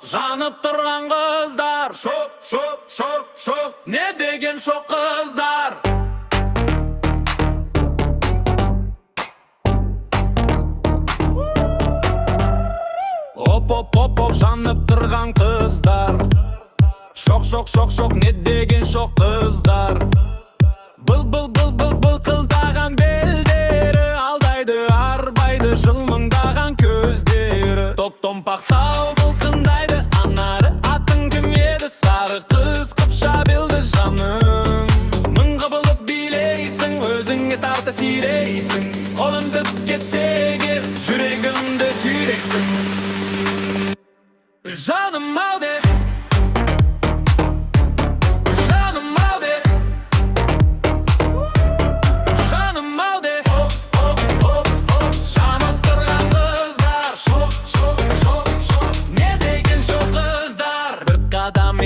жанып тұрған қыздар. Шоқ, не деген шоқ қыздар. Оп, жанып тұрған қыздар. Шоқ, не деген шоқ қыздар. Бұл қылдаған белдері, алдайды, арбайды, жылмыңдаған көздері. Топ-томпақтау бұл қындайды, анары атын кім еді? Сары қыз қыпша білді жаным. Мың құбылып билейсің, өзіңе тарта сирейсің. Қолым тіп кетсе егер, жүрегімді түйрексің. Жаным ау де,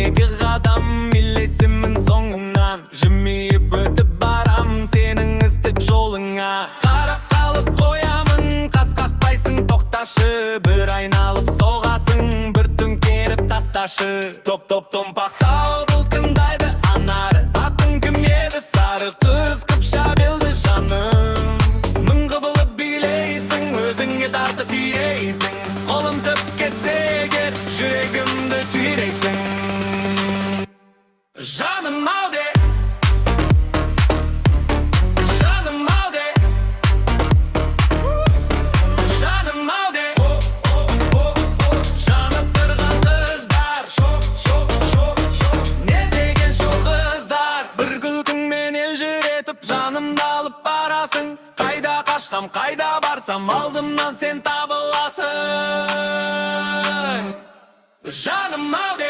екі қадам милесімін соңыңнан, жымиып өтіп барам сенің істік жолыңа. Қарап қалып қоямын, қас қақпайсың, тоқташы. Бір айналып соғасың, бір төңкеріп тасташы. Топ-томпақтау бұл қындайды, анары атын кім еді? Сары қыз қыпша белді жаным. Мың құбылып билейсің, өзіңе тарта сүйрейсің. Қолым тіп кетсе егер, жүрегімді түйрейсің. Жаным ау де, жаным ау де, жаным ау де. Жанып тұрған қыздар. Шоқ, не деген шоқ қыздар. Бір күлкіңмен елжіретіп жанымды алып барасың. Қайда қашсам, қайда барсам, алдымнан сен табыласың. Жаным ау де.